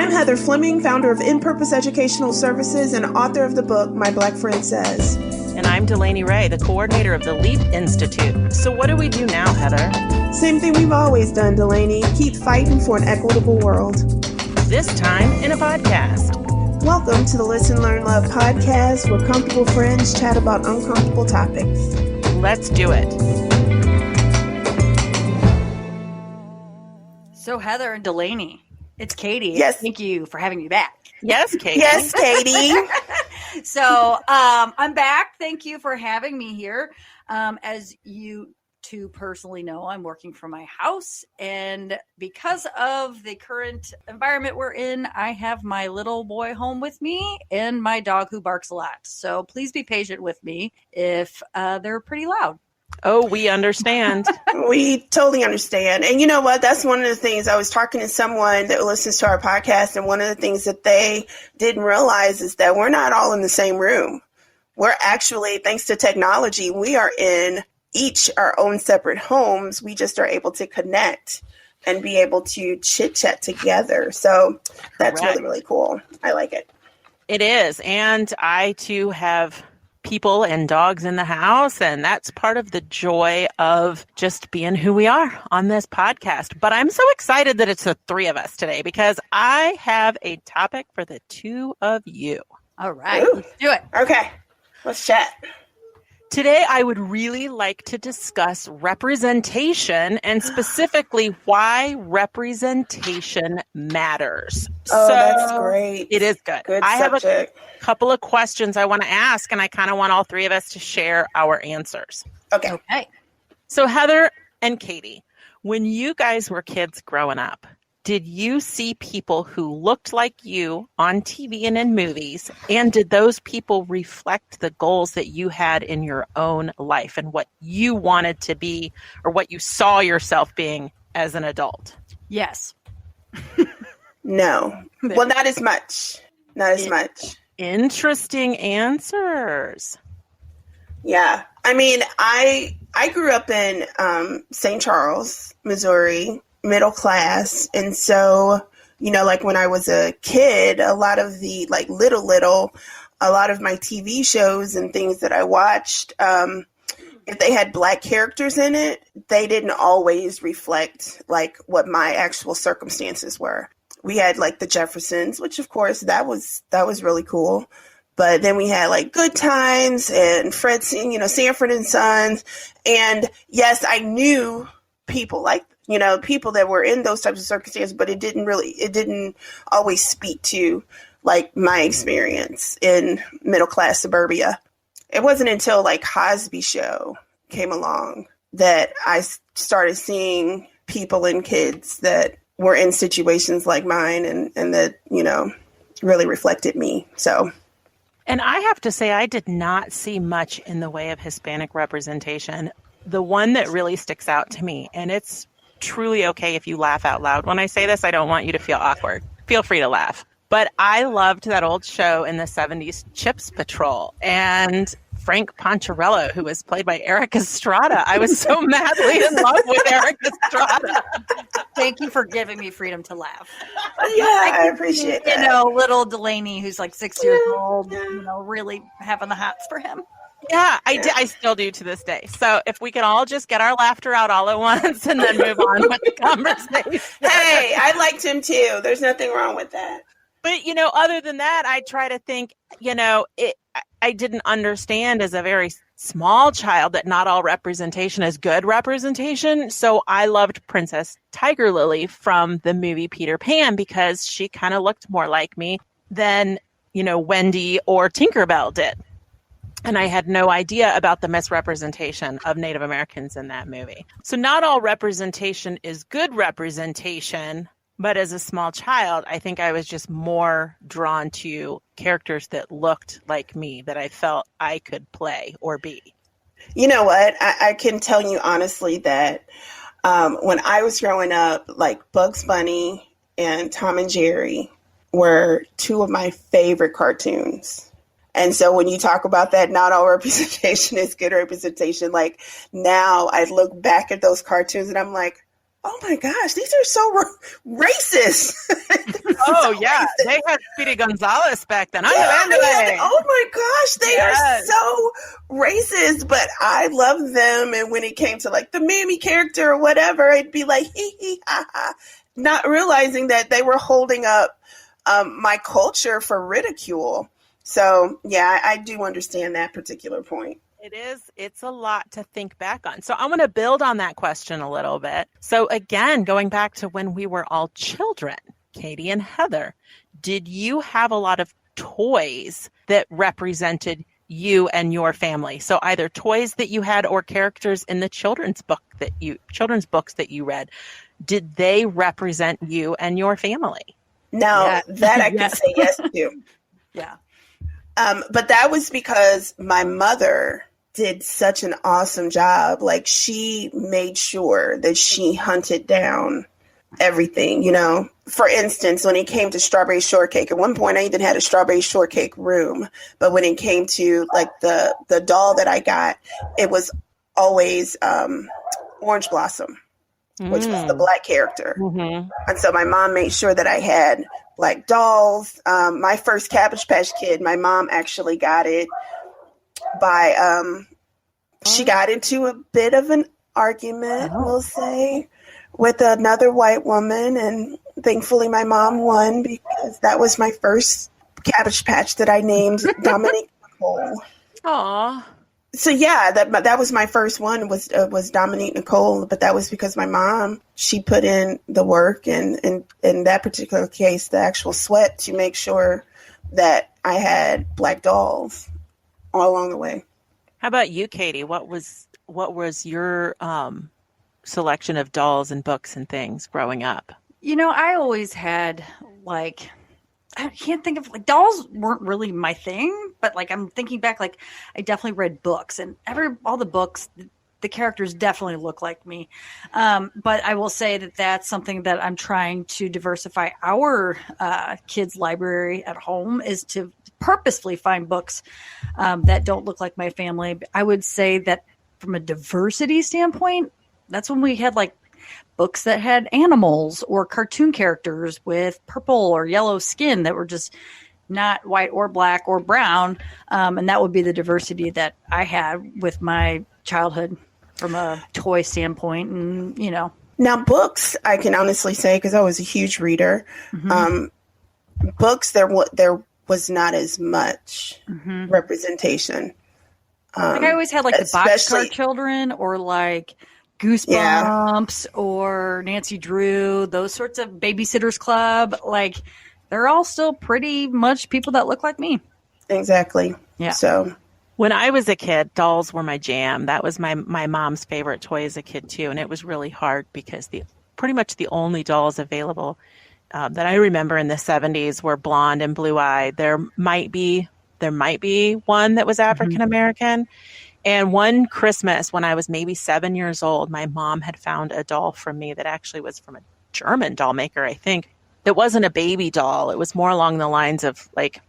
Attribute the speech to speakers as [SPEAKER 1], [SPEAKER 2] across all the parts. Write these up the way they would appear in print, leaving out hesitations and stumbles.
[SPEAKER 1] I'm Heather Fleming, founder of In Purpose Educational Services and author of the book, My Black Friend Says.
[SPEAKER 2] And I'm Delaney Ray, the coordinator of the LEAP Institute. So what do we do now, Heather?
[SPEAKER 1] Same thing we've always done, Delaney. Keep fighting for an equitable world.
[SPEAKER 2] This time in a podcast.
[SPEAKER 1] Welcome to the Listen, Learn, Love podcast, where comfortable friends chat about uncomfortable topics.
[SPEAKER 2] Let's do it.
[SPEAKER 3] So Heather and Delaney, it's Katie.
[SPEAKER 1] Yes.
[SPEAKER 3] Thank you for having me back.
[SPEAKER 2] Yes, Katie.
[SPEAKER 1] Yes, Katie.
[SPEAKER 3] So I'm back. Thank you for having me here. As you two personally know, I'm working from my house. And because of the current environment we're in, I have my little boy home with me and my dog who barks a lot. So please be patient with me if they're pretty loud.
[SPEAKER 2] Oh, we understand.
[SPEAKER 1] We totally understand. And you know what? That's one of the things. I was talking to someone that listens to our podcast, and one of the things that they didn't realize is that we're not all in the same room. We're actually, thanks to technology, we are in each our own separate homes. We just are able to connect and be able to chit chat together. So that's
[SPEAKER 2] Correct.
[SPEAKER 1] really, really cool. I like it.
[SPEAKER 2] It is. And I, too, have people and dogs in the house, and that's part of the joy of just being who we are on this podcast. But I'm so excited that it's the three of us today because I have a topic for the two of you.
[SPEAKER 3] All right,
[SPEAKER 1] Ooh.
[SPEAKER 3] let's do it.
[SPEAKER 1] Okay, let's chat.
[SPEAKER 2] Today, I would really like to discuss representation and specifically why representation matters.
[SPEAKER 1] Oh, that's great.
[SPEAKER 2] It is good.
[SPEAKER 1] Good
[SPEAKER 2] I have
[SPEAKER 1] subject.
[SPEAKER 2] a couple of questions I want to ask, and I kind of want all three of us to share our answers.
[SPEAKER 1] Okay.
[SPEAKER 3] Okay.
[SPEAKER 2] So, Heather and Katie, when you guys were kids growing up, did you see people who looked like you on TV and in movies? And did those people reflect the goals that you had in your own life and what you wanted to be or what you saw yourself being as an adult?
[SPEAKER 3] Yes.
[SPEAKER 1] No. Well, not as much. Not as much.
[SPEAKER 2] Interesting answers.
[SPEAKER 1] Yeah. I mean, I grew up in St. Charles, Missouri, middle class. And so, you know, like when I was a kid, a lot of the like a lot of my TV shows and things that I watched, if they had Black characters in it, they didn't always reflect like what my actual circumstances were. We had like the Jeffersons, which of course that was really cool. But then we had like Good Times and Sanford and Sons. And yes, I knew people like, people that were in those types of circumstances, but it didn't always speak to like my experience in middle class suburbia. It wasn't until like Cosby Show came along that I started seeing people and kids that were in situations like mine and that, really reflected me. So.
[SPEAKER 2] And I have to say, I did not see much in the way of Hispanic representation. The one that really sticks out to me, and it's truly okay if you laugh out loud. When I say this, I don't want you to feel awkward. Feel free to laugh. But I loved that old show in the 70s, Chips Patrol, and Frank Poncherello, who was played by Eric Estrada. I was so madly in love with Eric Estrada.
[SPEAKER 3] Thank you for giving me freedom to laugh.
[SPEAKER 1] Yeah, I appreciate that.
[SPEAKER 3] Little Delaney, who's like 6 years old, really having the hots for him.
[SPEAKER 2] Yeah, I still do to this day. So if we can all just get our laughter out all at once and then move on with the conversation.
[SPEAKER 1] Hey, I liked him too. There's nothing wrong with that.
[SPEAKER 2] But, other than that, I try to think, I didn't understand as a very small child that not all representation is good representation. So I loved Princess Tiger Lily from the movie Peter Pan because she kind of looked more like me than, Wendy or Tinkerbell did. And I had no idea about the misrepresentation of Native Americans in that movie. So not all representation is good representation. But as a small child, I think I was just more drawn to characters that looked like me, that I felt I could play or be.
[SPEAKER 1] You know what? I can tell you honestly that when I was growing up, like Bugs Bunny and Tom and Jerry were two of my favorite cartoons. And so when you talk about that, not all representation is good representation. Like now I look back at those cartoons and I'm like, oh my gosh, these are so racist.
[SPEAKER 2] Oh,
[SPEAKER 1] so
[SPEAKER 2] yeah.
[SPEAKER 1] racist.
[SPEAKER 2] They had Speedy Gonzalez back then.
[SPEAKER 1] Yeah, oh my gosh, they are so racist, but I love them. And when it came to like the Mammy character or whatever, I'd be like, hee hee ha ha, not realizing that they were holding up my culture for ridicule. So yeah, I do understand that particular point.
[SPEAKER 2] It is. It's a lot to think back on. So I'm going to build on that question a little bit. So again, going back to when we were all children, Katie and Heather, did you have a lot of toys that represented you and your family? So either toys that you had or characters in the children's books that you read. Did they represent you and your family?
[SPEAKER 1] Now that I can say yes to.
[SPEAKER 3] Yeah.
[SPEAKER 1] But that was because my mother did such an awesome job. Like, she made sure that she hunted down everything, you know. For instance, when it came to strawberry shortcake, at one point I even had a strawberry shortcake room. But when it came to like the doll that I got, it was always Orange Blossom, which was the black character. Mm-hmm. And so my mom made sure that I had black dolls. My first Cabbage Patch Kid, my mom actually got it by, she got into a bit of an argument, we'll say, with another white woman. And thankfully my mom won, because that was my first Cabbage Patch that I named Dominique Nicole.
[SPEAKER 2] Aw.
[SPEAKER 1] So yeah, that was my first one was Dominique Nicole, but that was because my mom, she put in the work, and in that particular case, the actual sweat, to make sure that I had black dolls all along the way.
[SPEAKER 2] How about you, Katie? What was your selection of dolls and books and things growing up?
[SPEAKER 3] You know, I always had like, I can't think of, like, dolls weren't really my thing, but like I'm thinking back, like I definitely read books, and all the books, the characters definitely look like me. But I will say that that's something that I'm trying to diversify our kids' library at home, is to purposefully find books that don't look like my family. I would say that from a diversity standpoint, that's when we had like books that had animals or cartoon characters with purple or yellow skin that were just not white or black or brown. And that would be the diversity that I had with my childhood from a toy standpoint. And, you know.
[SPEAKER 1] Now, books, I can honestly say, because I was a huge reader, books, there was not as much representation.
[SPEAKER 3] Like I always had like the Boxcar Children, or like Goosebumps, or Nancy Drew, those sorts of Babysitters Club. Like, they're all still pretty much people that look like me.
[SPEAKER 1] Exactly.
[SPEAKER 3] Yeah.
[SPEAKER 1] So
[SPEAKER 2] when I was a kid, dolls were my jam. That was my mom's favorite toy as a kid too, and it was really hard because pretty much the only dolls available that I remember in the 70s were blonde and blue-eyed. There might be one that was African American. And one Christmas, when I was maybe 7 years old, my mom had found a doll from me that actually was from a German doll maker, I think. That wasn't a baby doll. It was more along the lines of like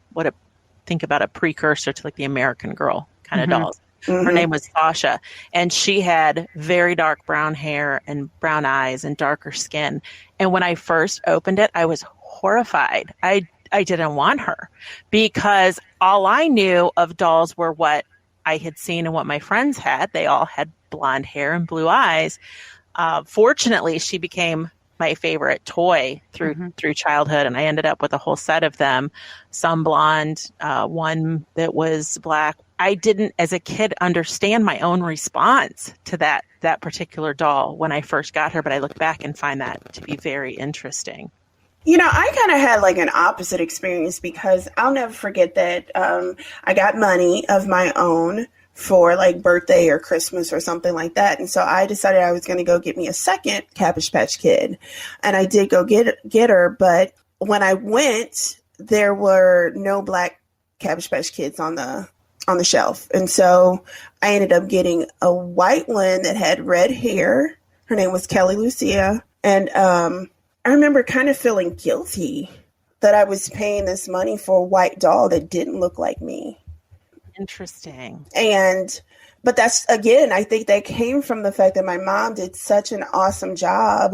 [SPEAKER 2] think about a precursor to like the American Girl kind of dolls. Her name was Sasha, and she had very dark brown hair and brown eyes and darker skin. And when I first opened it, I was horrified. I didn't want her, because all I knew of dolls were what I had seen and what my friends had. They all had blonde hair and blue eyes. Fortunately, she became my favorite toy through childhood, and I ended up with a whole set of them. Some blonde, one that was black. I didn't, as a kid, understand my own response to that particular doll when I first got her, but I look back and find that to be very interesting.
[SPEAKER 1] You know, I kind of had like an opposite experience, because I'll never forget that I got money of my own for like birthday or Christmas or something like that. And so I decided I was going to go get me a second Cabbage Patch Kid. And I did go get her. But when I went, there were no black Cabbage Patch Kids on the shelf. And so I ended up getting a white one that had red hair. Her name was Kelly Lucia. And I remember kind of feeling guilty that I was paying this money for a white doll that didn't look like me.
[SPEAKER 2] Interesting.
[SPEAKER 1] And but that's, again, I think that came from the fact that my mom did such an awesome job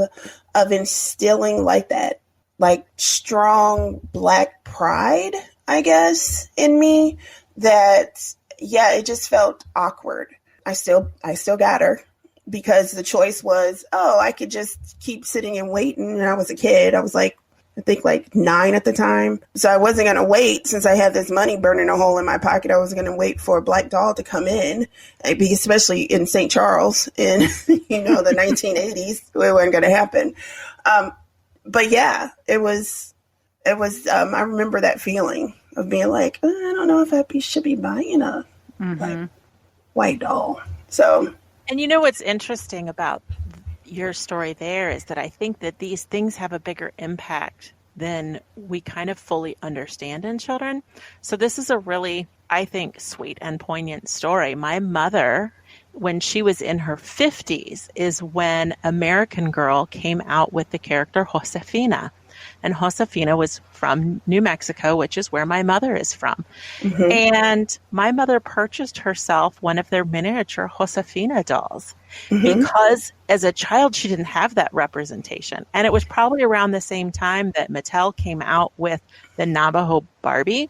[SPEAKER 1] of instilling like that, like strong Black pride, I guess, in me, that, yeah, it just felt awkward. I still got her, because the choice was, oh, I could just keep sitting and waiting. And I was a kid. I was like, I think like 9 at the time. So I wasn't going to wait, since I had this money burning a hole in my pocket. I was going to wait for a black doll to come in, especially in St. Charles in, the 1980s. It wasn't going to happen. But yeah, it was, I remember that feeling of being like, I don't know if I should be buying a like, white doll. So.
[SPEAKER 2] And you know what's interesting about your story there is that I think that these things have a bigger impact than we kind of fully understand in children. So this is a really, I think, sweet and poignant story. My mother, when she was in her 50s, is when American Girl came out with the character Josefina. And Josefina was from New Mexico, which is where my mother is from. Mm-hmm. And my mother purchased herself one of their miniature Josefina dolls because as a child, she didn't have that representation. And it was probably around the same time that Mattel came out with the Navajo Barbie.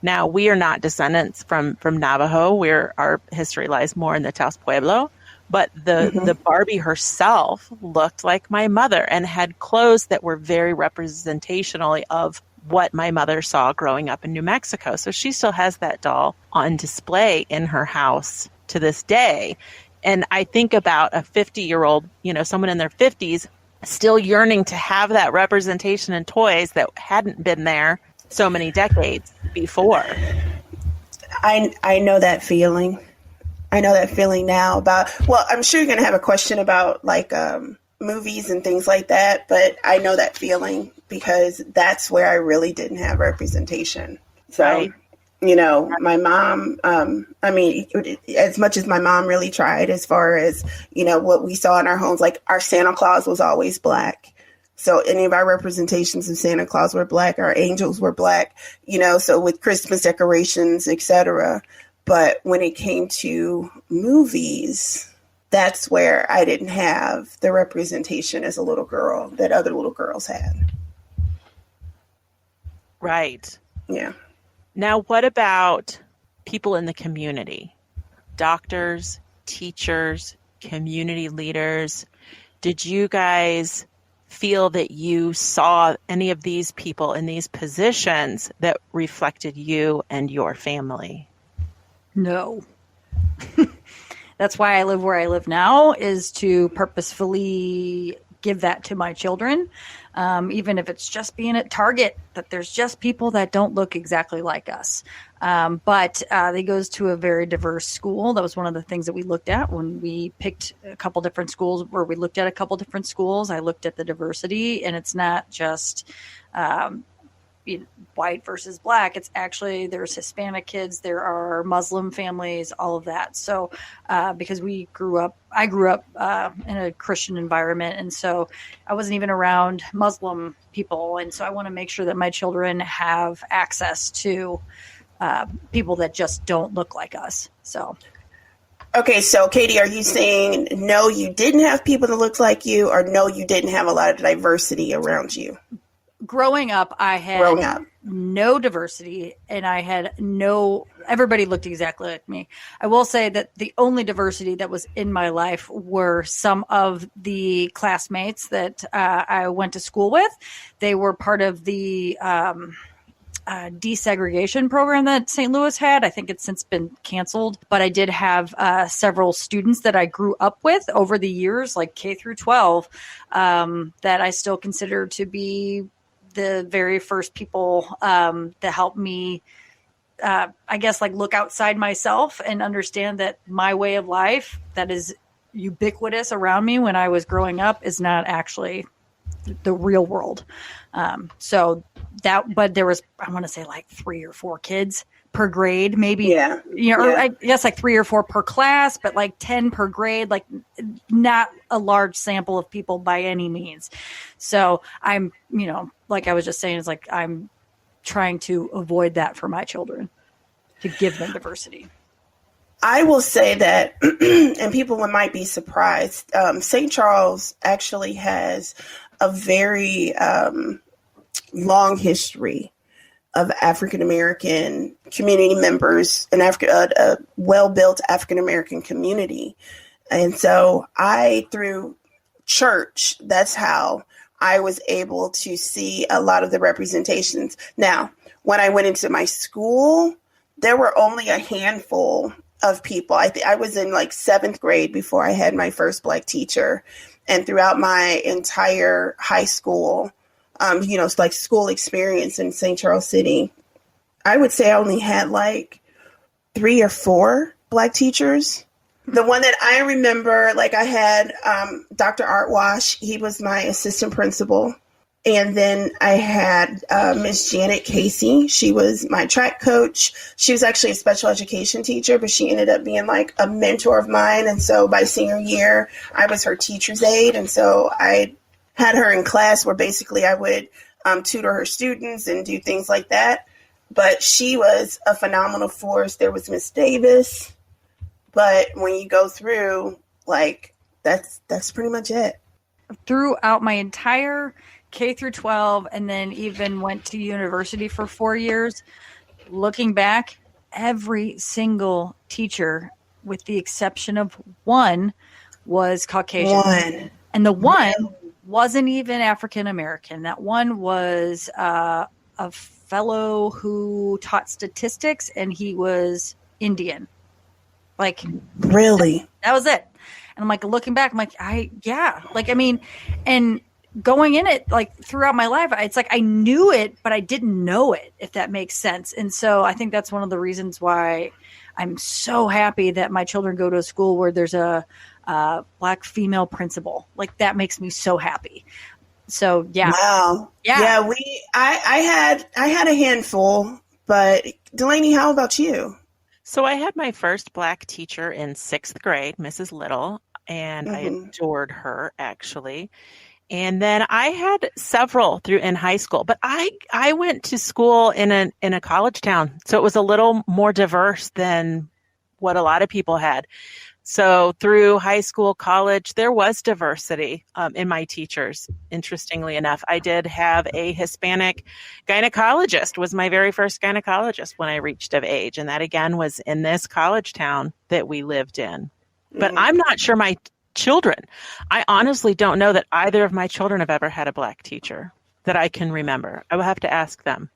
[SPEAKER 2] Now, we are not descendants from Navajo. Our history lies more in the Taos Pueblo. But the Barbie herself looked like my mother and had clothes that were very representationally of what my mother saw growing up in New Mexico. So she still has that doll on display in her house to this day. And I think about a 50-year-old, someone in their 50s, still yearning to have that representation in toys that hadn't been there so many decades before.
[SPEAKER 1] I know that feeling. I know that feeling now I'm sure you're going to have a question about like movies and things like that, but I know that feeling because that's where I really didn't have representation. So,
[SPEAKER 2] right.
[SPEAKER 1] My mom, as much as my mom really tried as far as, what we saw in our homes, like our Santa Claus was always Black. So any of our representations of Santa Claus were Black, our angels were Black, so with Christmas decorations, etc. But when it came to movies, that's where I didn't have the representation as a little girl that other little girls had.
[SPEAKER 2] Right.
[SPEAKER 1] Yeah.
[SPEAKER 2] Now, what about people in the community? Doctors, teachers, community leaders. Did you guys feel that you saw any of these people in these positions that reflected you and your family?
[SPEAKER 3] No. That's why I live where I live now, is to purposefully give that to my children. Even if it's just being at Target, that there's just people that don't look exactly like us. But they goes to a very diverse school. That was one of the things that we looked at when we picked a couple different schools, where we looked at a couple different schools. I looked at the diversity, and it's not just white versus Black. It's actually, there's Hispanic kids, there are Muslim families, all of that. So because I grew up in a Christian environment, and so I wasn't even around Muslim people. And so I want to make sure that my children have access to people that just don't look like us. So.
[SPEAKER 1] Okay, so Katie, are you saying no, you didn't have people that looked like you, or no, you didn't have a lot of diversity around you?
[SPEAKER 3] Growing up, I had no diversity, and everybody looked exactly like me. I will say that the only diversity that was in my life were some of the classmates that I went to school with. They were part of the desegregation program that St. Louis had. I think it's since been canceled, but I did have several students that I grew up with over the years, like K through 12, that I still consider to be the very first people that helped me, I guess, like look outside myself and understand that my way of life that is ubiquitous around me when I was growing up is not actually the real world. But there was, I want to say like 3 or 4 kids per grade, maybe, or I guess like 3 or 4 per class, but like 10 per grade, like not a large sample of people by any means. So I'm, like I was just saying, it's like, I'm trying to avoid that for my children, to give them diversity.
[SPEAKER 1] I will say that, and people might be surprised, St. Charles actually has a very long history of African American community members and a well-built African American community. And so through church, that's how I was able to see a lot of the representations. Now, when I went into my school, there were only a handful of people. I was in like 7th grade before I had my first Black teacher. And throughout my entire high school, it's like school experience in St. Charles City, I would say I only had like 3 or 4 Black teachers. The one that I remember, like I had Dr. Art Wash. He was my assistant principal. And then I had Miss Janet Casey. She was my track coach. She was actually a special education teacher, but she ended up being like a mentor of mine. And so by senior year, I was her teacher's aide. And so I had her in class where basically I would tutor her students and do things like that. But she was a phenomenal force. There was Miss Davis. But when you go through, like, that's pretty much it.
[SPEAKER 3] Throughout my entire K through 12, and then even went to university for 4 years, looking back, every single teacher, with the exception of one, was Caucasian. And the one wasn't even African American. That one was a fellow who taught statistics, and he was Indian. Like,
[SPEAKER 1] really?
[SPEAKER 3] That was it. And I'm like, looking back, I'm like, and going in it, like throughout my life, it's like I knew it, but I didn't know it, if that makes sense. And so I think that's one of the reasons why I'm so happy that my children go to a school where there's a Black female principal. Like, that makes me so happy. So yeah.
[SPEAKER 1] Wow. Yeah. I had a handful, but Delaney, how about you?
[SPEAKER 2] So I had my first Black teacher in 6th grade, Mrs. Little, and I adored her, actually. And then I had several in high school, but I went to school in a college town, so it was a little more diverse than what a lot of people had. So through high school, college, there was diversity in my teachers. Interestingly enough, I did have a Hispanic gynecologist, was my very first gynecologist when I reached of age. And that, again, was in this college town that we lived in. But I'm not sure my children, I honestly don't know that either of my children have ever had a Black teacher that I can remember. I will have to ask them.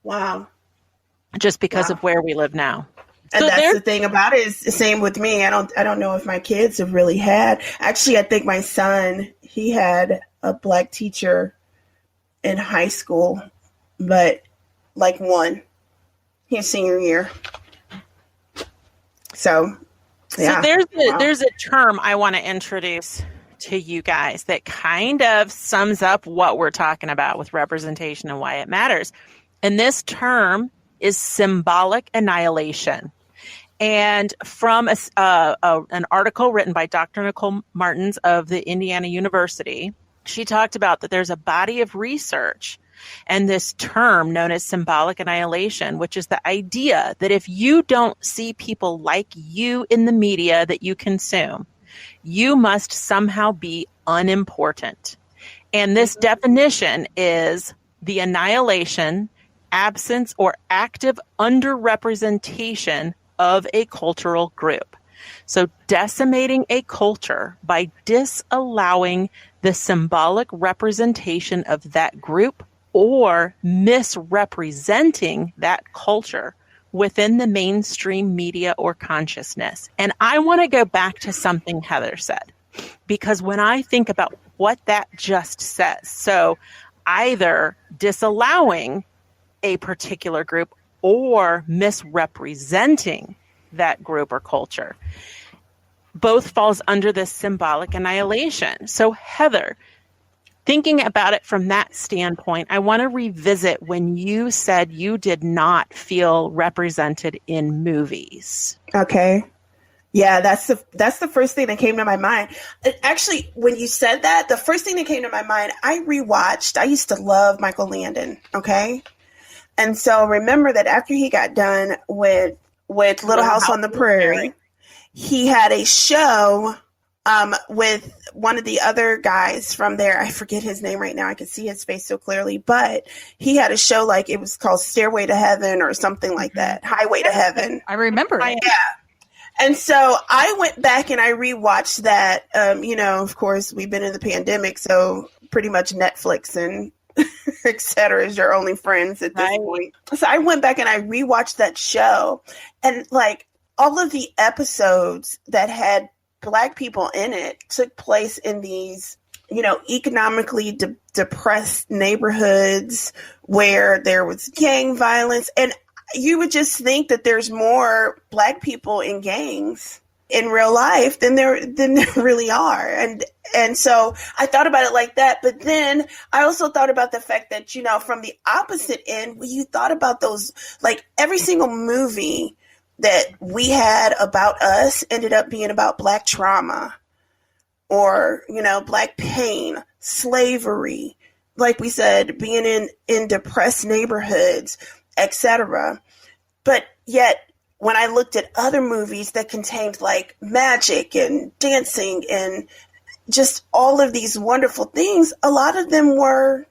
[SPEAKER 1] Wow.
[SPEAKER 2] Just because of where we live now.
[SPEAKER 1] And so that's the thing about it, is the same with me. I don't know if my kids have really had. Actually, I think my son, he had a Black teacher in high school, but like one, his senior year. So, yeah.
[SPEAKER 2] So there's a term I want to introduce to you guys that kind of sums up what we're talking about with representation and why it matters. And this term is symbolic annihilation. And from an article written by Dr. Nicole Martins of the Indiana University, she talked about that there's a body of research and this term known as symbolic annihilation, which is the idea that if you don't see people like you in the media that you consume, you must somehow be unimportant. And this definition is the annihilation, absence, or active underrepresentation of a cultural group. So decimating a culture by disallowing the symbolic representation of that group or misrepresenting that culture within the mainstream media or consciousness. And I want to go back to something Heather said, because when I think about what that just says, so either disallowing a particular group or misrepresenting that group or culture, both falls under this symbolic annihilation. So Heather, thinking about it from that standpoint, I want to revisit when you said you did not feel represented in movies.
[SPEAKER 1] Okay. Yeah, that's the first thing that came to my mind. Actually, when you said that, the first thing that came to my mind, I used to love Michael Landon, okay? And so remember that after he got done with with Little House on the Prairie. He had a show with one of the other guys from there. I forget his name right now. I can see his face so clearly, but he had a show like it was called Stairway to Heaven or something like that. Highway to Heaven.
[SPEAKER 3] I remember it.
[SPEAKER 1] Yeah. And so I went back and I rewatched that. Of course, we've been in the pandemic, so pretty much Netflix and et cetera is your only friends at this point. So I went back and I rewatched that show, and like all of the episodes that had Black people in it took place in these, economically depressed neighborhoods where there was gang violence. And you would just think that there's more Black people in gangs in real life than there really are. And so I thought about it like that. But then I also thought about the fact that, from the opposite end, when you thought about those, like every single movie that we had about us ended up being about Black trauma or, Black pain, slavery, like we said, being in depressed neighborhoods, etc. But yet, when I looked at other movies that contained like magic and dancing and just all of these wonderful things, a lot of them were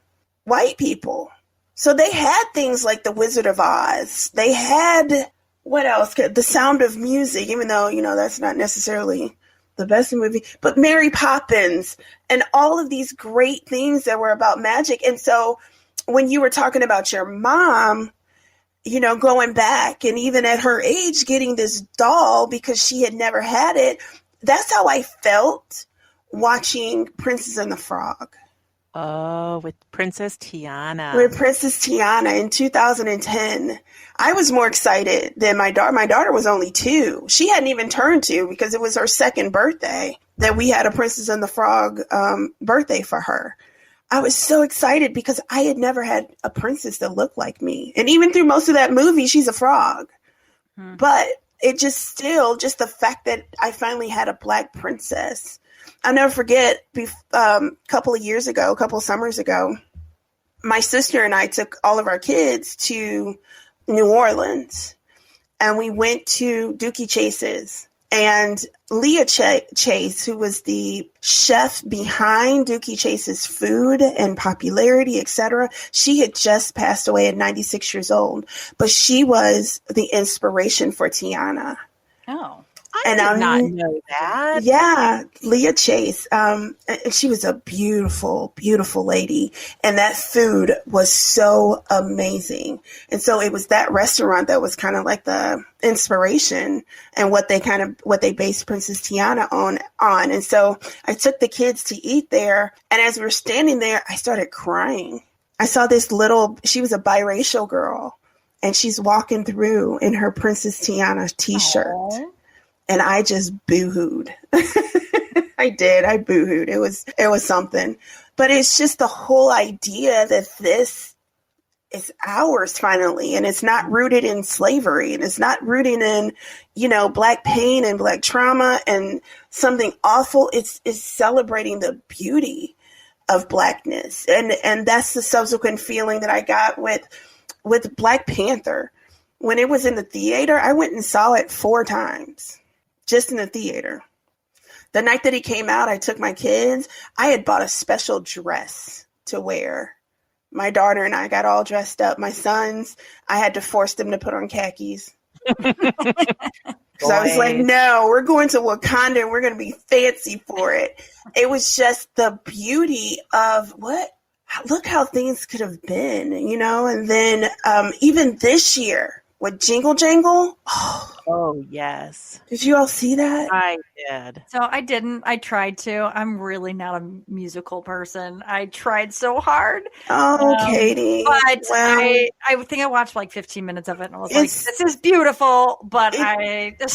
[SPEAKER 1] white people. So they had things like The Wizard of Oz. They had, what else? The Sound of Music, even though, that's not necessarily the best movie, but Mary Poppins and all of these great things that were about magic. And so when you were talking about your mom, going back and even at her age getting this doll because she had never had it, that's how I felt watching Princess and the Frog.
[SPEAKER 2] Oh, with Princess Tiana.
[SPEAKER 1] With Princess Tiana in 2010. I was more excited than my daughter. My daughter was only 2. She hadn't even turned 2 because it was her second birthday that we had a Princess and the Frog birthday for her. I was so excited because I had never had a princess that looked like me. And even through most of that movie, she's a frog. But it just the fact that I finally had a Black princess. I'll never forget, a couple of summers ago, my sister and I took all of our kids to New Orleans, and we went to Dookie Chase's. And Leah Chase, who was the chef behind Dookie Chase's food and popularity, etc., she had just passed away at 96 years old, but she was the inspiration for Tiana.
[SPEAKER 3] Oh.
[SPEAKER 2] I did not know that.
[SPEAKER 1] Yeah, Leah Chase. And she was a beautiful, beautiful lady. And that food was so amazing. And so it was that restaurant that was kind of like the inspiration and what they based Princess Tiana on. And so I took the kids to eat there. And as we were standing there, I started crying. I saw she was a biracial girl, and she's walking through in her Princess Tiana t-shirt. Aww. And I just boo-hooed. I did. I boo-hooed. It was something. But it's just the whole idea that this is ours finally. And it's not rooted in slavery. And it's not rooted in, Black pain and Black trauma and something awful. It's celebrating the beauty of Blackness. And that's the subsequent feeling that I got with Black Panther. When it was in the theater, I went and saw it 4 times. Just in the theater. The night that he came out, I took my kids. I had bought a special dress to wear. My daughter and I got all dressed up. My sons, I had to force them to put on khakis. So I was like, no, we're going to Wakanda and we're going to be fancy for it. It was just the beauty of look how things could have been, and then even this year with Jingle Jangle.
[SPEAKER 2] Oh, yes.
[SPEAKER 1] Did you all see that?
[SPEAKER 2] I did.
[SPEAKER 3] So I didn't. I tried to. I'm really not a musical person. I tried so hard.
[SPEAKER 1] Oh, Katie.
[SPEAKER 3] But I think I watched like 15 minutes of it and I was like, this is beautiful, but
[SPEAKER 1] it's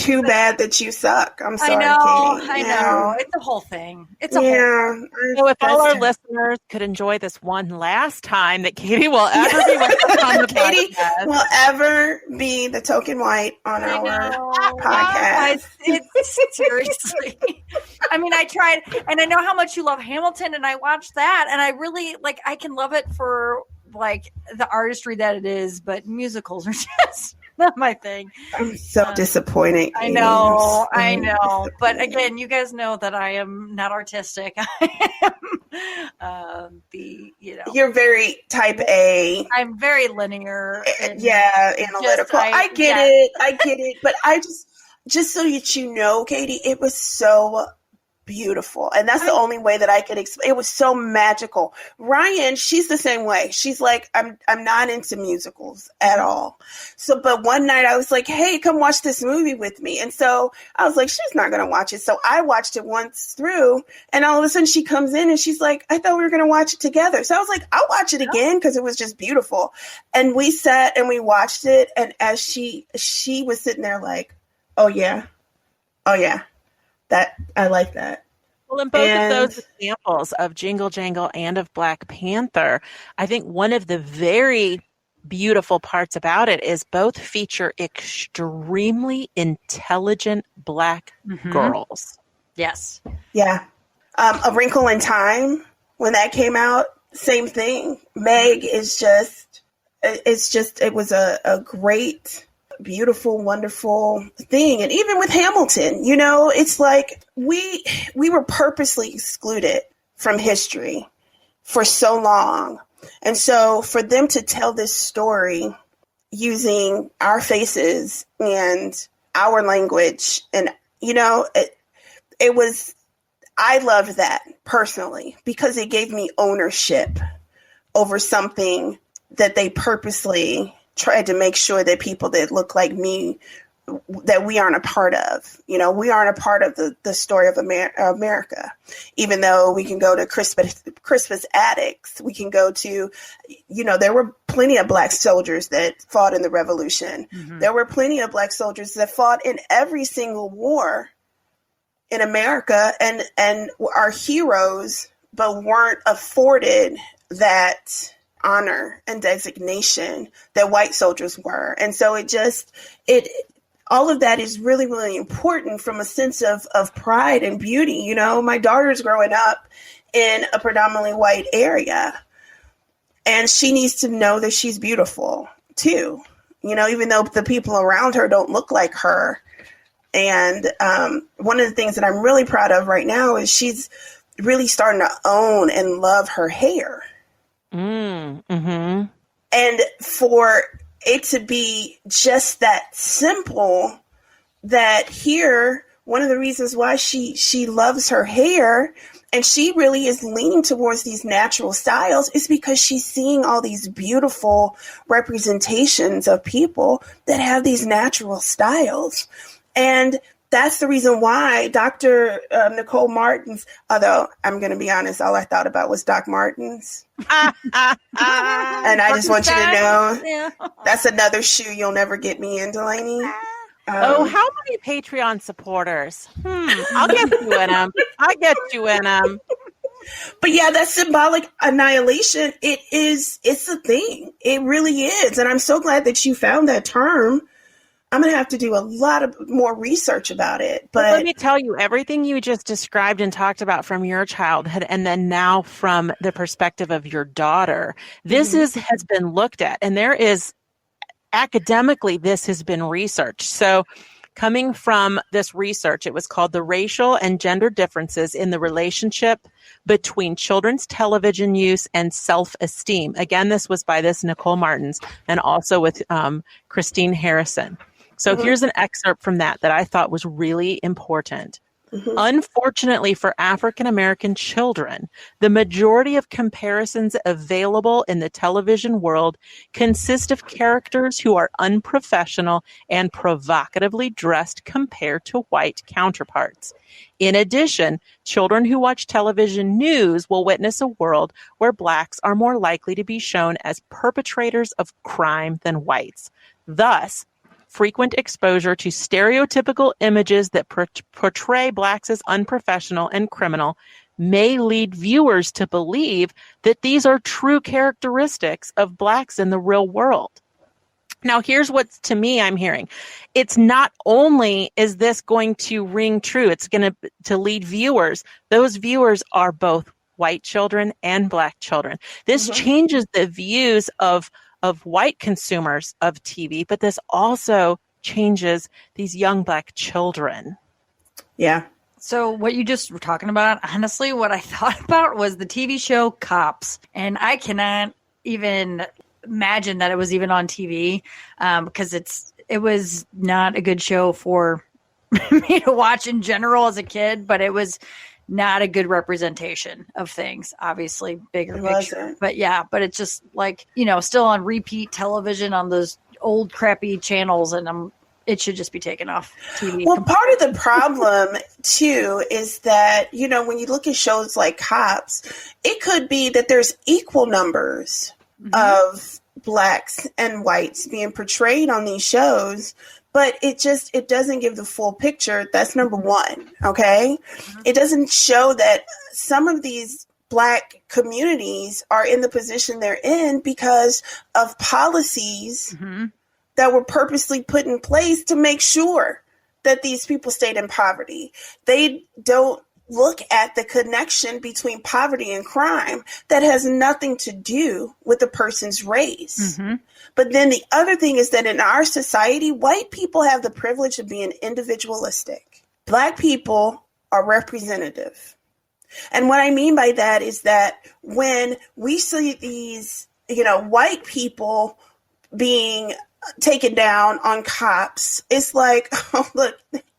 [SPEAKER 1] too bad that you suck. I'm sorry, Katie.
[SPEAKER 3] I know. It's a whole thing. It's a whole thing.
[SPEAKER 2] So if all our listeners could enjoy this one last time that Katie will ever be with us on the
[SPEAKER 1] Katie
[SPEAKER 2] podcast.
[SPEAKER 1] will ever be the token white on our podcast.
[SPEAKER 3] It's seriously. I mean, I tried, and I know how much you love Hamilton, and I watched that, and I really I can love it for like the artistry that it is, but musicals are just not my thing.
[SPEAKER 1] I'm so disappointed.
[SPEAKER 3] I know,
[SPEAKER 1] I'm so
[SPEAKER 3] But
[SPEAKER 1] disappointed.
[SPEAKER 3] again, you guys know that I am not artistic. I am
[SPEAKER 1] You're very type A.
[SPEAKER 3] I'm very linear. And
[SPEAKER 1] Analytical. I get it. But I just so that you know, Katie, it was so beautiful. And that's the only way that I could explain. It was so magical. Ryan, she's the same way. She's like, I'm not into musicals at all. So, but one night I was like, hey, come watch this movie with me. And so I was like, she's not going to watch it. So I watched it once through, and all of a sudden she comes in and she's like, I thought we were going to watch it together. So I was like, I'll watch it again, because it was just beautiful. And we sat and we watched it. And as she was sitting there like, oh yeah, that I like that.
[SPEAKER 2] Well, in both of those examples of Jingle Jangle and of Black Panther, I think one of the very beautiful parts about it is both feature extremely intelligent Black girls. Yes.
[SPEAKER 1] Yeah. A Wrinkle in Time, when that came out, same thing. Meg is it was a great, beautiful, wonderful thing. And even with Hamilton, it's like we were purposely excluded from history for so long. And so for them to tell this story using our faces and our language, and I loved that personally, because it gave me ownership over something that they purposely tried to make sure that people that look like me, that we aren't a part of. We aren't a part of the story of America, even though we can go to Crispus Attucks. We can go to, there were plenty of Black soldiers that fought in the Revolution. Mm-hmm. There were plenty of Black soldiers that fought in every single war in America and are heroes, but weren't afforded that honor and designation that white soldiers were. And so all of that is really, really important from a sense of pride and beauty. My daughter's growing up in a predominantly white area, and she needs to know that she's beautiful too, even though the people around her don't look like her. And one of the things that I'm really proud of right now is she's really starting to own and love her hair.
[SPEAKER 2] Mm-hmm.
[SPEAKER 1] And for it to be just that simple, that here, one of the reasons why she loves her hair and she really is leaning towards these natural styles is because she's seeing all these beautiful representations of people that have these natural styles. And that's the reason why Dr. Nicole Martins, although I'm going to be honest, all I thought about was Doc Martens. And I just want you to know that's another shoe you'll never get me in, Delaney.
[SPEAKER 2] How many Patreon supporters? I'll get you in them.
[SPEAKER 1] But yeah, that symbolic annihilation, it's a thing. It really is. And I'm so glad that you found that term. I'm going to have to do a lot of more research about it. But
[SPEAKER 2] let me tell you, everything you just described and talked about from your childhood, and then now from the perspective of your daughter, this has been looked at. And there is, academically, this has been researched. So coming from this research, it was called The Racial and Gender Differences in the Relationship Between Children's Television Use and Self-Esteem. Again, this was by this Nicole Martins and also with Christine Harrison. So here's an excerpt from that I thought was really important. Unfortunately for African American children, the majority of comparisons available in the television world consist of characters who are unprofessional and provocatively dressed compared to white counterparts. In addition, children who watch television news will witness a world where Blacks are more likely to be shown as perpetrators of crime than whites. Thus, frequent exposure to stereotypical images that portray Blacks as unprofessional and criminal may lead viewers to believe that these are true characteristics of Blacks in the real world. Now, here's what, to me, I'm hearing. It's not only is this going to ring true, it's going to lead viewers. Those viewers are both white children and Black children. This changes the views of of white consumers of TV, but this also changes these young Black children.
[SPEAKER 1] Yeah.
[SPEAKER 3] So what you just were talking about, honestly, what I thought about was the TV show Cops. And I cannot even imagine that it was even on TV because it was not a good show for me to watch in general as a kid, but it was not a good representation of things, obviously bigger picture. But yeah, but it's just like, still on repeat television on those old crappy channels, and it should just be taken off TV.
[SPEAKER 1] Well, part of the problem too is that, when you look at shows like Cops, it could be that there's equal numbers of Blacks and whites being portrayed on these shows, but it doesn't give the full picture. That's number one. Okay. It doesn't show that some of these Black communities are in the position they're in because of policies that were purposely put in place to make sure that these people stayed in poverty. They don't look at the connection between poverty and crime that has nothing to do with the person's race. But then the other thing is that in our society, white people have the privilege of being individualistic. Black people are representative. And what I mean by that is that when we see these, white people being taken down on Cops, it's like, oh, look,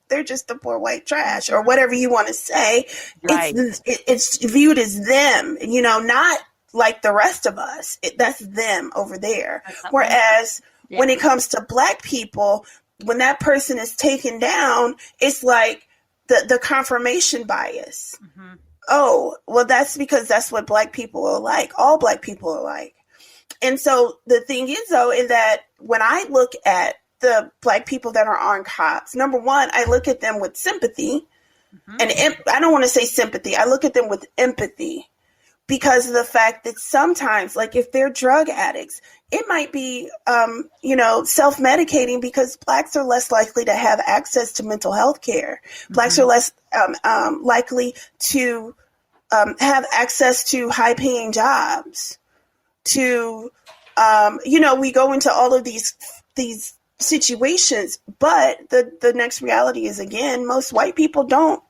[SPEAKER 1] they're just the poor white trash or whatever you want to say. Right. It's viewed as them, not like the rest of us. That's them over there. Whereas when it comes to Black people, when that person is taken down, it's like the confirmation bias. Oh, well, that's because that's what Black people are like. All Black people are like. And so the thing is, though, is that when I look at the Black people that are on Cops, number one, I look at them with sympathy. And I don't want to say sympathy. I look at them with empathy because of the fact that sometimes, like if they're drug addicts, it might be, self-medicating because Blacks are less likely to have access to mental health care. Blacks are less likely to have access to high-paying jobs. We go into all of these situations, but the next reality is, again, most white people don't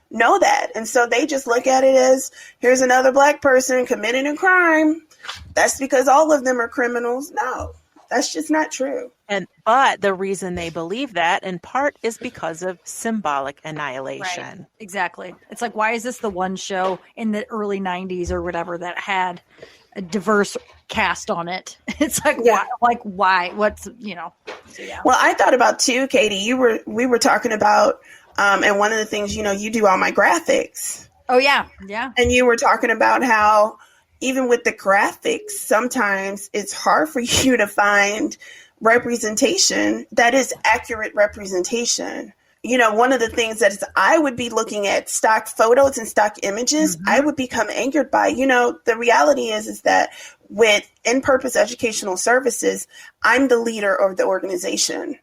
[SPEAKER 1] know that. And so they just look at it as, here's another Black person committing a crime. That's because all of them are criminals. No, that's just not true.
[SPEAKER 2] But the reason they believe that in part is because of symbolic annihilation.
[SPEAKER 3] Right. Exactly. It's like, why is this the one show in the early 90s or whatever that had a diverse cast on it? It's like, why? What's, So, yeah.
[SPEAKER 1] Well, I thought about too, Katie, we were talking about, and one of the things, you do all my graphics.
[SPEAKER 3] Oh yeah. Yeah.
[SPEAKER 1] And you were talking about how even with the graphics, sometimes it's hard for you to find representation that is accurate representation. One of the things that is, I would be looking at stock photos and stock images, I would become angered by. The reality is that with In-Purpose Educational Services, I'm the leader of the organization.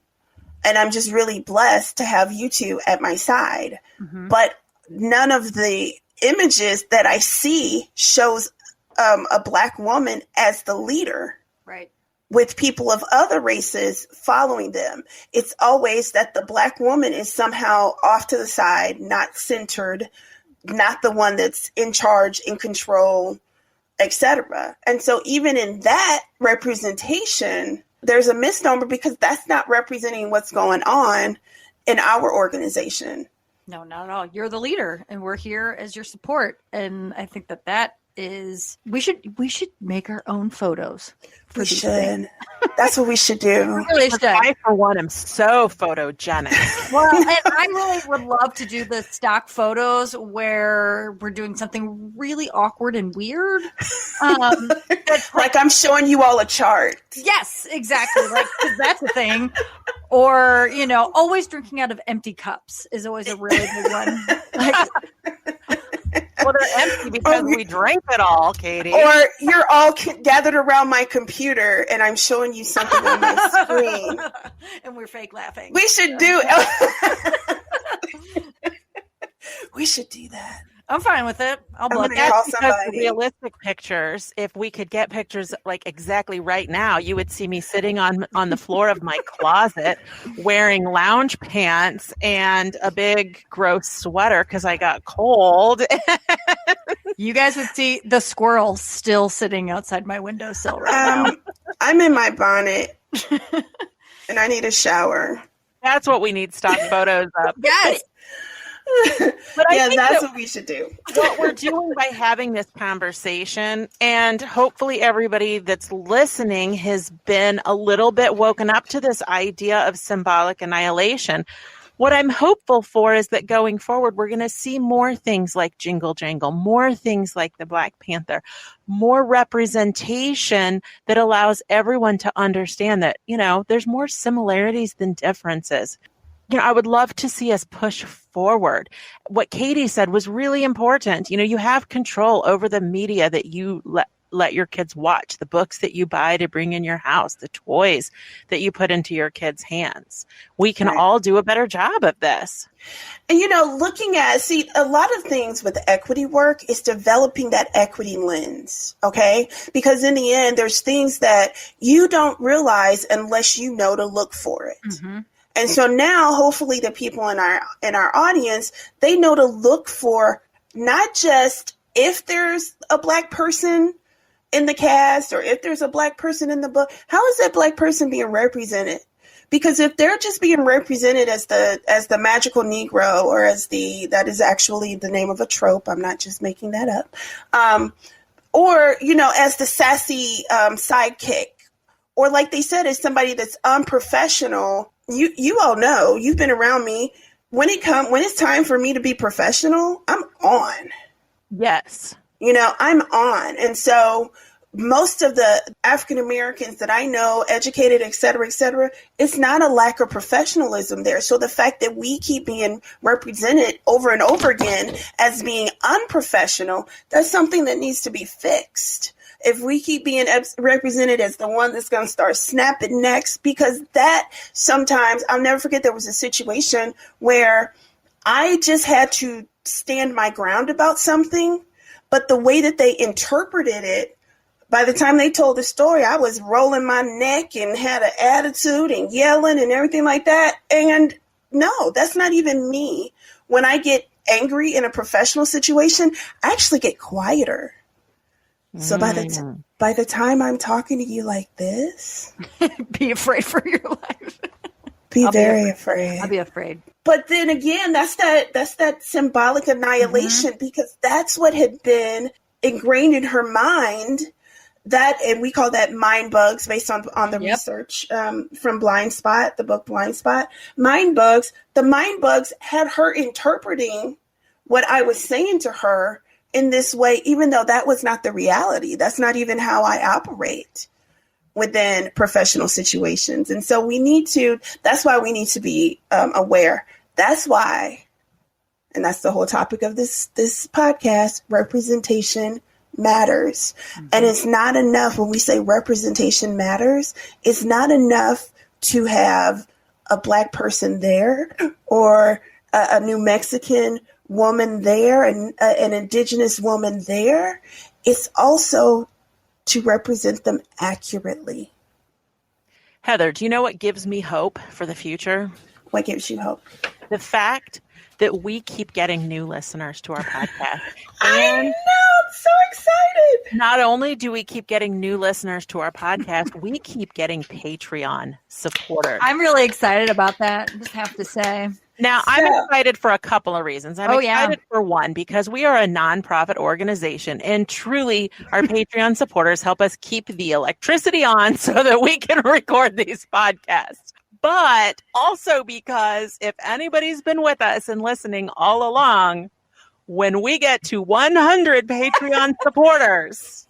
[SPEAKER 1] And I'm just really blessed to have you two at my side. But none of the images that I see shows a Black woman as the leader.
[SPEAKER 3] Right.
[SPEAKER 1] With people of other races following them. It's always that the Black woman is somehow off to the side, not centered, not the one that's in charge, in control, etc. And so even in that representation, there's a misnomer because that's not representing what's going on in our organization.
[SPEAKER 3] No, not at all. You're the leader and we're here as your support. And I think that is, we should make our own photos.
[SPEAKER 1] We should. That's what we should do.
[SPEAKER 3] We really should.
[SPEAKER 2] I, for one, am so photogenic.
[SPEAKER 3] Well, and I really would love to do the stock photos where we're doing something really awkward and weird.
[SPEAKER 1] Like I'm showing you all a chart.
[SPEAKER 3] Yes, exactly. Like, 'cause that's a thing. Or, always drinking out of empty cups is always a really big one. Like,
[SPEAKER 2] well, they're empty because we drank it all, Katie.
[SPEAKER 1] Or you're all gathered around my computer and I'm showing you something on my screen.
[SPEAKER 3] And we're fake laughing.
[SPEAKER 1] We should do We should do that.
[SPEAKER 3] I'm fine with it. I'll
[SPEAKER 1] I'm
[SPEAKER 3] book
[SPEAKER 1] gonna
[SPEAKER 3] it.
[SPEAKER 1] call
[SPEAKER 2] That's because the
[SPEAKER 1] somebody.
[SPEAKER 2] realistic pictures, if we could get pictures like exactly right now, you would see me sitting on the floor of my closet wearing lounge pants and a big gross sweater because I got cold.
[SPEAKER 3] You guys would see the squirrel still sitting outside my windowsill right now.
[SPEAKER 1] I'm in my bonnet and I need a shower.
[SPEAKER 2] That's what we need stock photos of.
[SPEAKER 3] Yes.
[SPEAKER 2] But I
[SPEAKER 1] Yeah,
[SPEAKER 2] think
[SPEAKER 1] that's
[SPEAKER 2] that
[SPEAKER 1] what we should do.
[SPEAKER 2] what we're doing by having this conversation, and hopefully everybody that's listening has been a little bit woken up to this idea of symbolic annihilation. What I'm hopeful for is that going forward, we're going to see more things like Jingle Jangle, more things like the Black Panther, more representation that allows everyone to understand that, there's more similarities than differences. I would love to see us push forward. What Katie said was really important. You have control over the media that you let your kids watch, the books that you buy to bring in your house, the toys that you put into your kids' hands. We can all do a better job of this.
[SPEAKER 1] And, looking at, a lot of things with equity work is developing that equity lens, okay? Because in the end, there's things that you don't realize unless you know to look for it. Mm-hmm. And so now, hopefully, the people in our audience, they know to look for not just if there's a Black person in the cast or if there's a Black person in the book, how is that Black person being represented? Because if they're just being represented as the magical Negro or that is actually the name of a trope, I'm not just making that up, or as the sassy sidekick, or like they said, as somebody that's unprofessional. You all know, you've been around me. When it's time for me to be professional, I'm on.
[SPEAKER 2] Yes.
[SPEAKER 1] I'm on. And so most of the African Americans that I know, educated, et cetera, it's not a lack of professionalism there. So the fact that we keep being represented over and over again as being unprofessional, that's something that needs to be fixed. If we keep being represented as the one that's going to start snapping necks, because that sometimes, I'll never forget, there was a situation where I just had to stand my ground about something, but the way that they interpreted it, by the time they told the story, I was rolling my neck and had an attitude and yelling and everything like that. And no, that's not even me. When I get angry in a professional situation, I actually get quieter. So by the time I'm talking to you like this,
[SPEAKER 3] be afraid for your life.
[SPEAKER 1] Be very afraid.
[SPEAKER 3] I'll be afraid.
[SPEAKER 1] But then again, that's that symbolic annihilation, because that's what had been ingrained in her mind. And we call that mind bugs based on the research from Blind Spot, the book Blind Spot. Mind bugs. The mind bugs had her interpreting what I was saying to her in this way, even though that was not the reality. That's not even how I operate within professional situations. And so that's why we need to be aware. That's why, and that's the whole topic of this podcast, representation matters. Mm-hmm. And it's not enough when we say representation matters. It's not enough to have a Black person there or a New Mexican woman there and an Indigenous woman there. It's also to represent them accurately.
[SPEAKER 2] Heather, do you know what gives me hope for the future?
[SPEAKER 1] What gives you hope?
[SPEAKER 2] The fact that we keep getting new listeners to our podcast.
[SPEAKER 1] I know, I'm so excited.
[SPEAKER 2] Not only do we keep getting new listeners to our podcast, we keep getting Patreon supporters.
[SPEAKER 3] I'm really excited about that, just have to say.
[SPEAKER 2] Now, I'm excited for a couple of reasons. I'm excited for one, because we are a nonprofit organization, and truly our Patreon supporters help us keep the electricity on so that we can record these podcasts. But also because if anybody's been with us and listening all along, when we get to 100 Patreon supporters,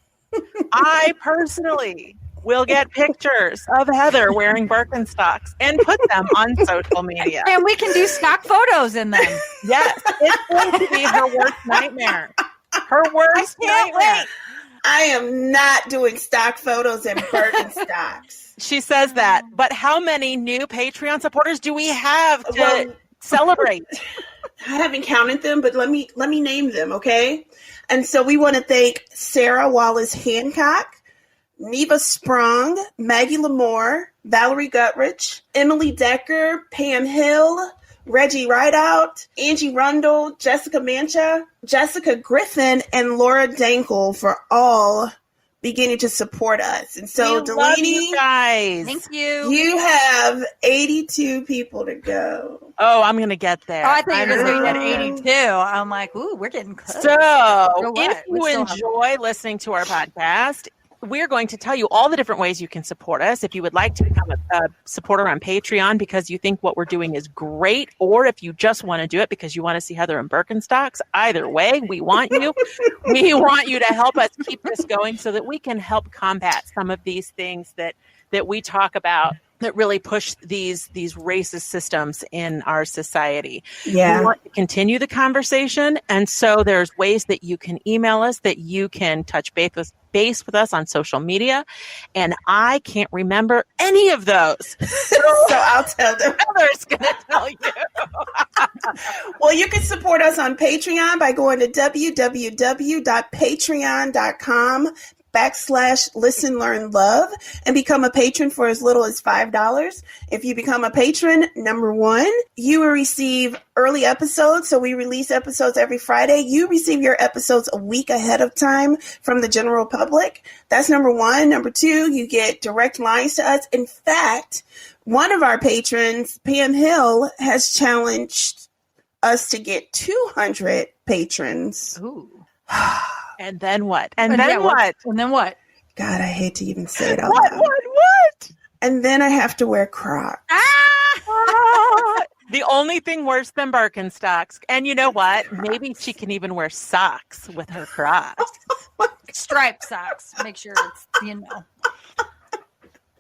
[SPEAKER 2] I personally will get pictures of Heather wearing Birkenstocks and put them on social media.
[SPEAKER 3] And we can do stock photos in them.
[SPEAKER 2] Yes, it's going to be her worst nightmare. Her worst nightmare.
[SPEAKER 1] Wait. I am not doing stock photos in Birkenstocks.
[SPEAKER 2] She says that, but how many new Patreon supporters do we have to Celebrate.
[SPEAKER 1] I haven't counted them, but let me name them, okay? And so we want to thank Sarah Wallace Hancock, Neva Sprung, Maggie Lamore, Valerie Gutrich, Emily Decker, Pam Hill, Reggie Rideout, Angie Rundle, Jessica Mancha, Jessica Griffin, and Laura Dankel for all beginning to support us. And so, Delaney,
[SPEAKER 2] you guys,
[SPEAKER 3] thank you.
[SPEAKER 1] You have 82 people to go.
[SPEAKER 2] Oh, I'm going to get there.
[SPEAKER 3] Oh, I think you're going to say 82. I'm like, ooh, we're getting close.
[SPEAKER 2] So,
[SPEAKER 3] what?
[SPEAKER 2] if you enjoy listening to our podcast, we're going to tell you all the different ways you can support us. If you would like to become a supporter on Patreon because you think what we're doing is great, or if you just want to do it because you want to see Heather in Birkenstocks, either way, we want you. We want you to help us keep this going so that we can help combat some of these things that we talk about that really push these racist systems in our society.
[SPEAKER 1] Yeah.
[SPEAKER 2] We want to continue the conversation. And so there's ways that you can email us, that you can touch base with us on social media. And I can't remember any of those.
[SPEAKER 1] So I'll tell them.
[SPEAKER 2] Heather's going to tell you.
[SPEAKER 1] Well, you can support us on Patreon by going to www.patreon.com/listen, learn, love and become a patron for as little as $5. If you become a patron, number one, you will receive early episodes. So we release episodes every Friday. You receive your episodes a week ahead of time from the general public. That's number one. Number two, you get direct lines to us. In fact, one of our patrons, Pam Hill, has challenged us to get 200 patrons.
[SPEAKER 3] Ooh.
[SPEAKER 2] And then what? And then what?
[SPEAKER 3] And then what?
[SPEAKER 1] God, I hate to even say it out
[SPEAKER 2] What?
[SPEAKER 1] loud.
[SPEAKER 2] What?
[SPEAKER 1] And then I have to wear Crocs.
[SPEAKER 2] The only thing worse than Birkenstocks. And you know what? Maybe she can even wear socks with her Crocs.
[SPEAKER 3] Striped socks. Make sure it's,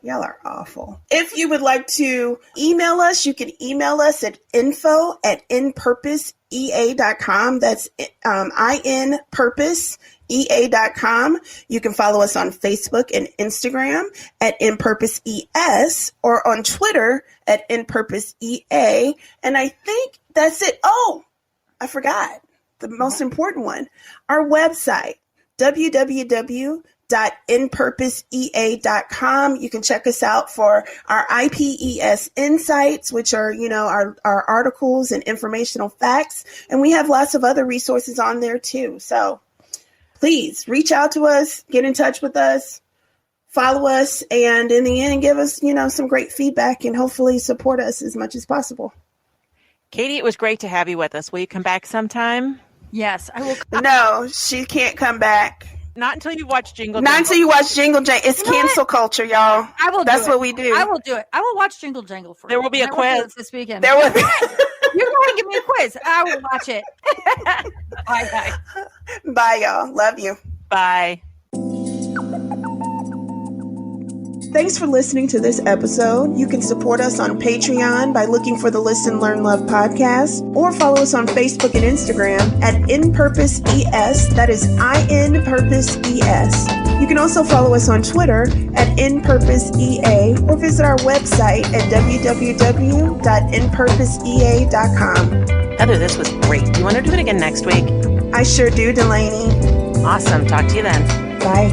[SPEAKER 1] Y'all are awful. If you would like to email us, you can email us at info@inpurposeea.com. That's inpurposeea.com. You can follow us on Facebook and Instagram at inpurposees or on Twitter at inpurposeea. And I think that's it. Oh, I forgot the most important one. Our website, www.inpurposeea.com. You can check us out for our IPES insights, which are, our articles and informational facts. And we have lots of other resources on there too. So please reach out to us, get in touch with us, follow us, and in the end, give us, some great feedback and hopefully support us as much as possible.
[SPEAKER 2] Katie, it was great to have you with us. Will you come back sometime?
[SPEAKER 3] Yes, I will.
[SPEAKER 1] No, she can't come back.
[SPEAKER 2] Not until you watch Jingle
[SPEAKER 1] Not
[SPEAKER 2] Jangle.
[SPEAKER 1] until you watch Jingle Jangle. It's cancel culture, y'all.
[SPEAKER 3] I will.
[SPEAKER 1] That's what we do.
[SPEAKER 3] I will do it. I will watch Jingle Jangle for.
[SPEAKER 2] There will be a quiz
[SPEAKER 3] this weekend.
[SPEAKER 1] There will be.
[SPEAKER 3] You're going to give me a quiz. I will watch it. Bye.
[SPEAKER 1] Bye, y'all. Love you.
[SPEAKER 2] Bye.
[SPEAKER 1] Thanks for listening to this episode. You can support us on Patreon by looking for the Listen, Learn, Love podcast, or follow us on Facebook and Instagram at InPurposeES. That is INPurposeES. You can also follow us on Twitter at InPurposeEA or visit our website at www.inpurposeea.com.
[SPEAKER 2] Heather, this was great. Do you want to do it again next week?
[SPEAKER 1] I sure do, Delaney.
[SPEAKER 2] Awesome. Talk to you then.
[SPEAKER 1] Bye.